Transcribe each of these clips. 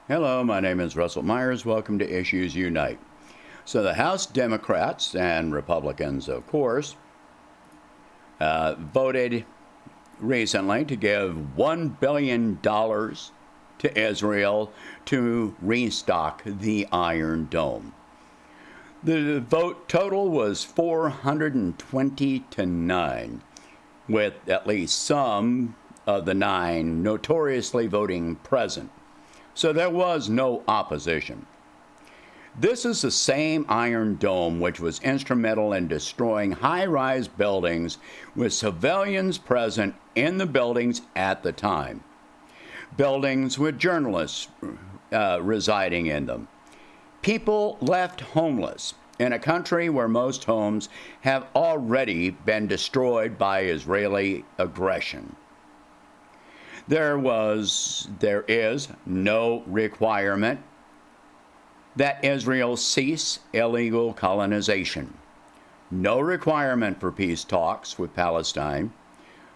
Hello, my name is Russell Myers. Welcome to Issues Unite. So the House Democrats and Republicans, of course, voted recently to give $1 billion to Israel to restock the Iron Dome. The vote total was 420 to 9, with at least some of the 9 notoriously voting present. So there was no opposition. This is the same Iron Dome which was instrumental in destroying high-rise buildings with civilians present in the buildings at the time. Buildings with journalists residing in them. People left homeless in a country where most homes have already been destroyed by Israeli aggression. There is no requirement that Israel cease illegal colonization, no requirement for peace talks with Palestine,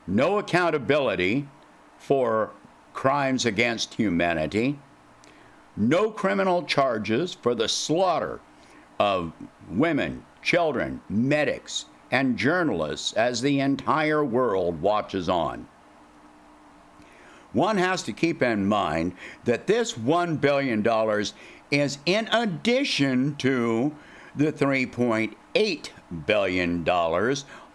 no accountability for crimes against humanity, no criminal charges for the slaughter of women, children, medics, and journalists as the entire world watches on. One has to keep in mind that this $1 billion is in addition to the $3.8 billion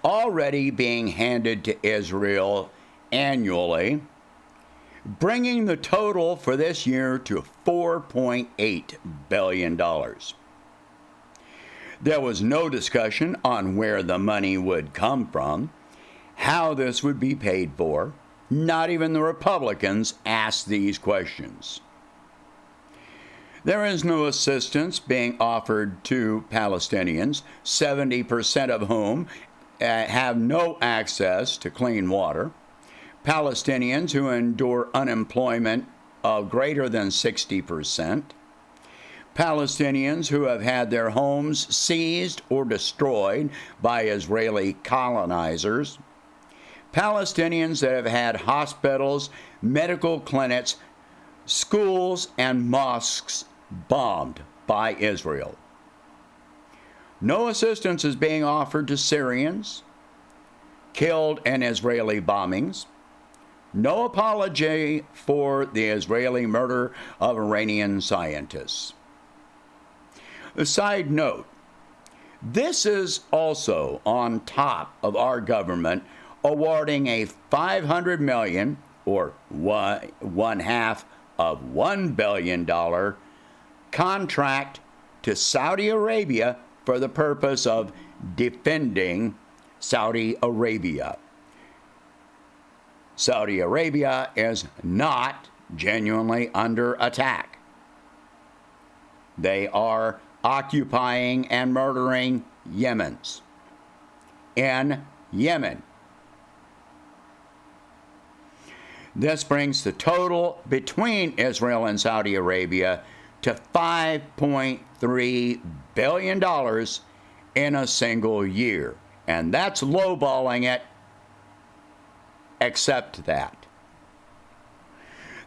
already being handed to Israel annually, bringing the total for this year to $4.8 billion. There was no discussion on where the money would come from, how this would be paid for. Not even the Republicans asked these questions. There is no assistance being offered to Palestinians, 70% of whom have no access to clean water. Palestinians who endure unemployment of greater than 60%. Palestinians who have had their homes seized or destroyed by Israeli colonizers. Palestinians that have had hospitals, medical clinics, schools, and mosques bombed by Israel. No assistance is being offered to Syrians killed in Israeli bombings. No apology for the Israeli murder of Iranian scientists. A side note, this is also on top of our government awarding a $500 million, or one half of $1 billion contract to Saudi Arabia for the purpose of defending Saudi Arabia. Saudi Arabia is not genuinely under attack. They are occupying and murdering Yemens. In Yemen. This brings the total between Israel and Saudi Arabia to $5.3 billion in a single year. And that's lowballing it. Accept that.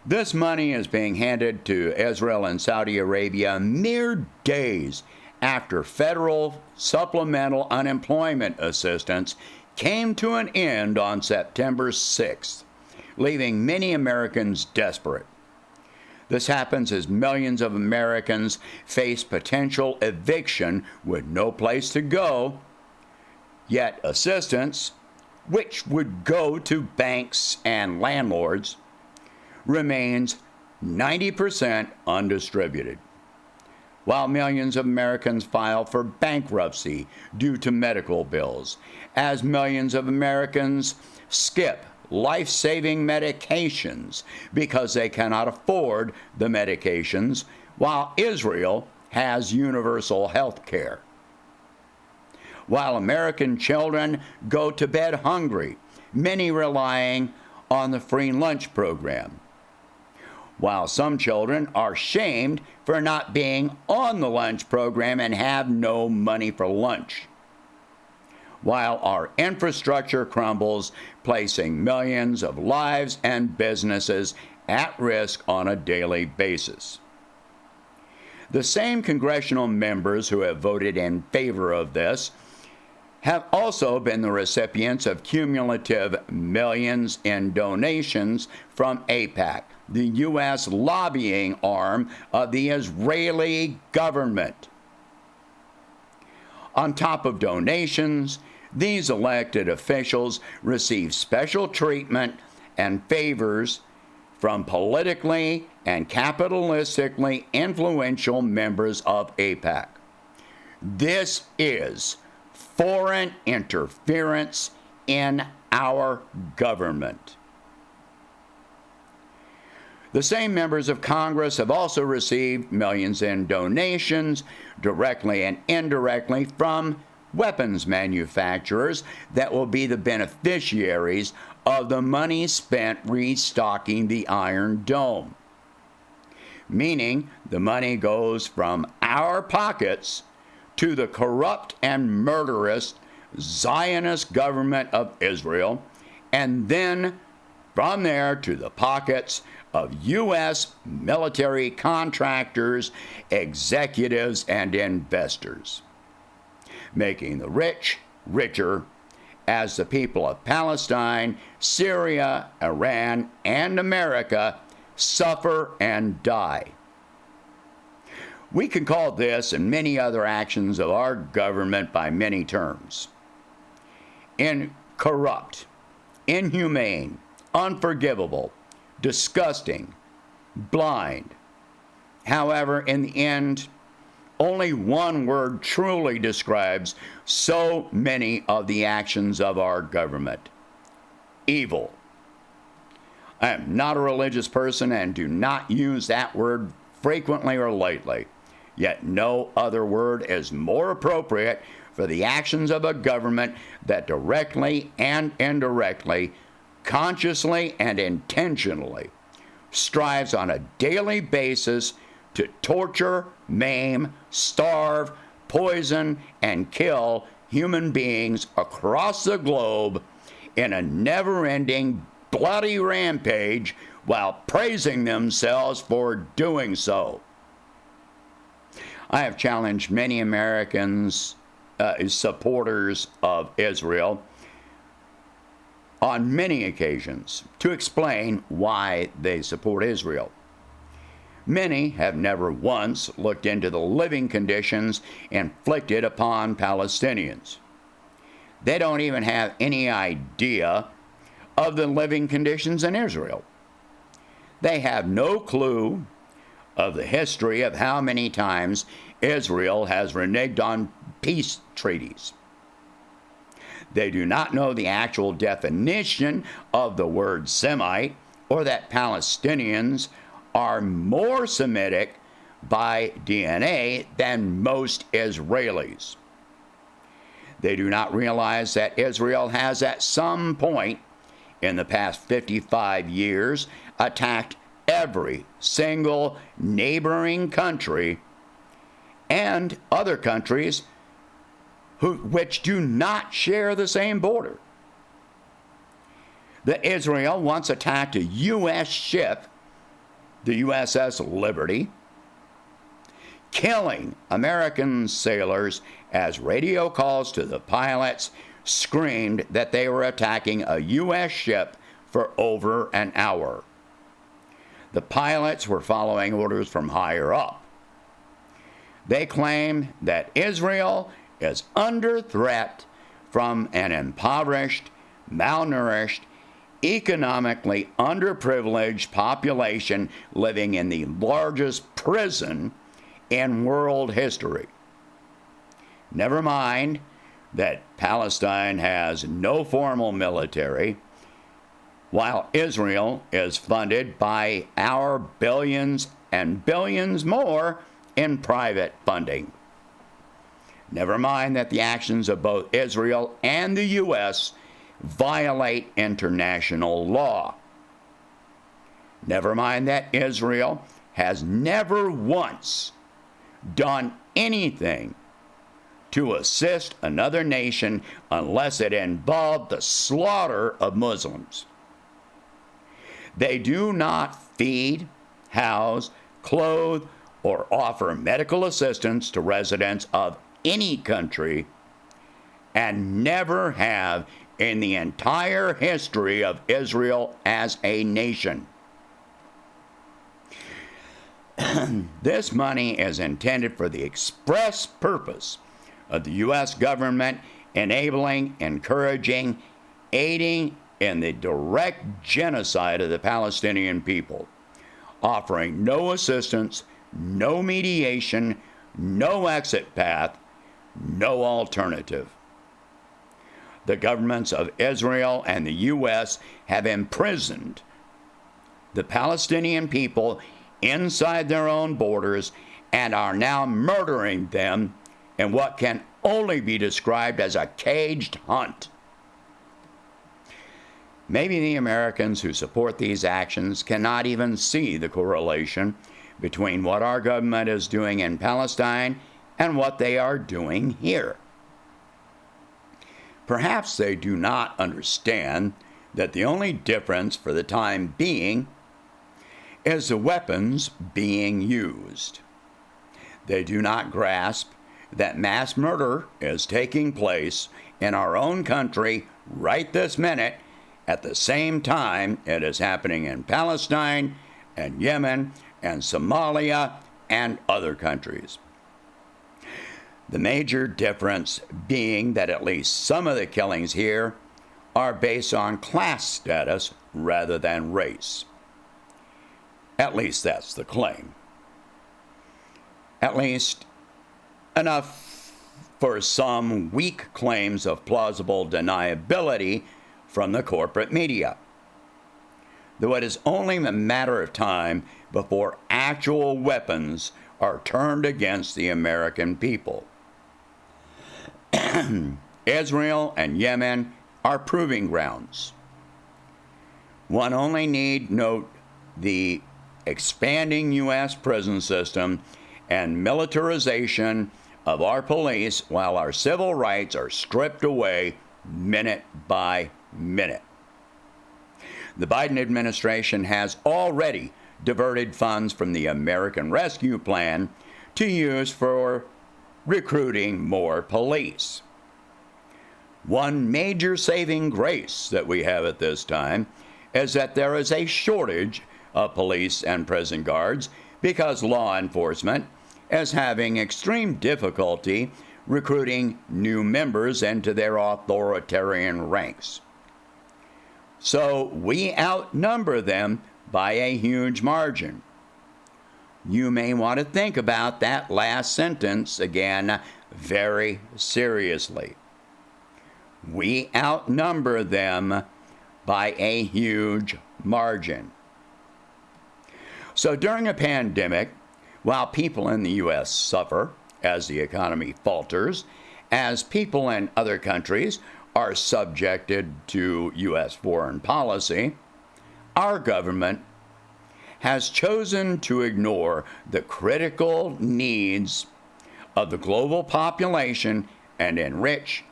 This money is being handed to Israel and Saudi Arabia mere days after federal supplemental unemployment assistance came to an end on September 6th. Leaving many Americans desperate. This happens as millions of Americans face potential eviction with no place to go, yet assistance, which would go to banks and landlords, remains 90% undistributed. While millions of Americans file for bankruptcy due to medical bills, as millions of Americans skip life-saving medications because they cannot afford the medications, while Israel has universal health care. While American children go to bed hungry, many relying on the free lunch program. While some children are shamed for not being on the lunch program and have no money for lunch. While our infrastructure crumbles, placing millions of lives and businesses at risk on a daily basis. The same congressional members who have voted in favor of this have also been the recipients of cumulative millions in donations from AIPAC, the U.S. lobbying arm of the Israeli government. On top of donations, these elected officials receive special treatment and favors from politically and capitalistically influential members of AIPAC. This is foreign interference in our government. The same members of Congress have also received millions in donations, directly and indirectly, from weapons manufacturers that will be the beneficiaries of the money spent restocking the Iron Dome. Meaning, the money goes from our pockets to the corrupt and murderous Zionist government of Israel, and then from there to the pockets of U.S. military contractors, executives, and investors, making the rich richer as the people of Palestine, Syria, Iran, and America suffer and die. We can call this and many other actions of our government by many terms: corrupt, inhumane, unforgivable, disgusting, blind. However, in the end, only one word truly describes so many of the actions of our government: evil. I am not a religious person and do not use that word frequently or lightly, yet no other word is more appropriate for the actions of a government that directly and indirectly, consciously and intentionally, strives on a daily basis to torture, maim, starve, poison, and kill human beings across the globe in a never-ending bloody rampage while praising themselves for doing so. I have challenged many Americans, supporters of Israel, on many occasions to explain why they support Israel. Many have never once looked into the living conditions inflicted upon Palestinians. They don't even have any idea of the living conditions in Israel. They have no clue of the history of how many times Israel has reneged on peace treaties. They do not know the actual definition of the word Semite, or that Palestinians are more Semitic by DNA than most Israelis. They do not realize that Israel has at some point in the past 55 years attacked every single neighboring country and other countries which do not share the same border. That Israel once attacked a U.S. ship, the USS Liberty, killing American sailors as radio calls to the pilots screamed that they were attacking a U.S. ship for over an hour. The pilots were following orders from higher up. They claim that Israel is under threat from an impoverished, malnourished, economically underprivileged population living in the largest prison in world history. Never mind that Palestine has no formal military, while Israel is funded by our billions and billions more in private funding. Never mind that the actions of both Israel and the U.S. violate international law. Never mind that Israel has never once done anything to assist another nation unless it involved the slaughter of Muslims. They do not feed, house, clothe, or offer medical assistance to residents of any country, and never have in the entire history of Israel as a nation. This money is intended for the express purpose of the U.S. government enabling, encouraging, aiding in the direct genocide of the Palestinian people, offering no assistance, no mediation, no exit path, no alternative. The governments of Israel and the U.S. have imprisoned the Palestinian people inside their own borders and are now murdering them in what can only be described as a caged hunt. Maybe the Americans who support these actions cannot even see the correlation between what our government is doing in Palestine and what they are doing here. Perhaps they do not understand that the only difference for the time being is the weapons being used. They do not grasp that mass murder is taking place in our own country right this minute at the same time it is happening in Palestine and Yemen and Somalia and other countries. The major difference being that at least some of the killings here are based on class status rather than race. At least that's the claim. At least enough for some weak claims of plausible deniability from the corporate media. Though it is only a matter of time before actual weapons are turned against the American people. Israel and Yemen are proving grounds. One only need note the expanding U.S. prison system and militarization of our police while our civil rights are stripped away minute by minute. The Biden administration has already diverted funds from the American Rescue Plan to use for recruiting more police. One major saving grace that we have at this time is that there is a shortage of police and prison guards because law enforcement is having extreme difficulty recruiting new members into their authoritarian ranks. So we outnumber them by a huge margin. You may want to think about that last sentence again very seriously. We outnumber them by a huge margin. So during a pandemic, while people in the U.S. suffer as the economy falters, as people in other countries are subjected to U.S. foreign policy, our government has chosen to ignore the critical needs of the global population and enrich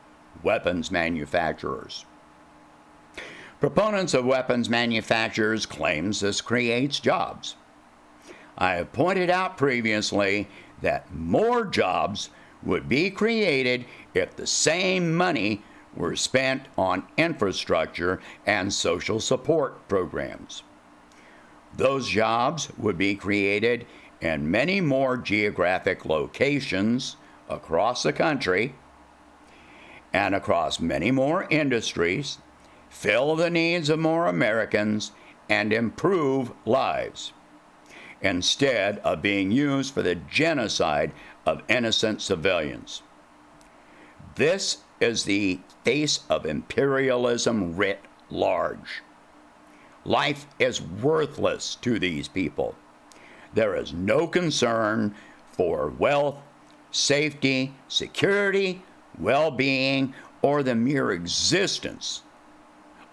weapons manufacturers. Proponents of weapons manufacturers claim this creates jobs. I have pointed out previously that more jobs would be created if the same money were spent on infrastructure and social support programs. Those jobs would be created in many more geographic locations across the country and across many more industries, fill the needs of more Americans, and improve lives, instead of being used for the genocide of innocent civilians. This is the face of imperialism writ large. Life is worthless to these people. There is no concern for wealth, safety, security, well-being, or the mere existence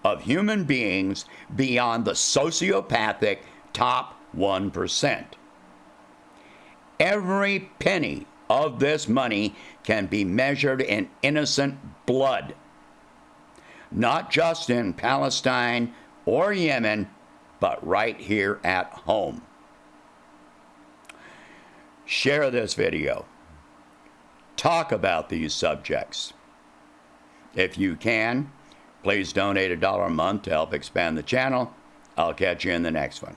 of human beings beyond the sociopathic top 1%. Every penny of this money can be measured in innocent blood, not just in Palestine or Yemen, but right here at home. share this video. Talk about these subjects. If you can, please donate $1 a month to help expand the channel. I'll catch you in the next one.